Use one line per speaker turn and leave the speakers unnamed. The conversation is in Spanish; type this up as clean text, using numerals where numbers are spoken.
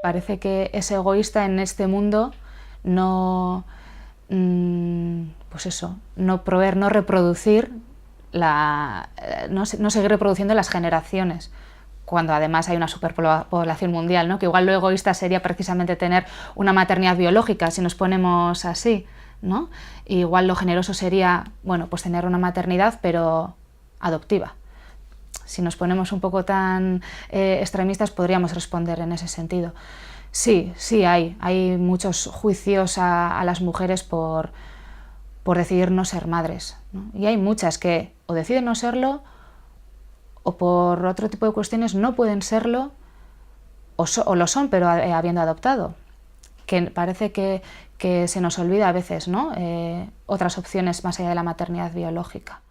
Parece que es egoísta en este mundo no, pues eso, no proveer, no reproducir, no seguir reproduciendo las generaciones, cuando además hay una superpoblación mundial, ¿no? Que igual lo egoísta sería precisamente tener una maternidad biológica, si nos ponemos así, ¿no? Y igual lo generoso sería, bueno, pues tener una maternidad, pero adoptiva. Si nos ponemos un poco tan extremistas, podríamos responder en ese sentido. Sí, sí hay muchos juicios a las mujeres por decidir no ser madres, ¿no? Y hay muchas que o deciden no serlo, o por otro tipo de cuestiones no pueden serlo, o lo son pero habiendo adoptado. Que parece que se nos olvida a veces, ¿no? Otras opciones más allá de la maternidad biológica.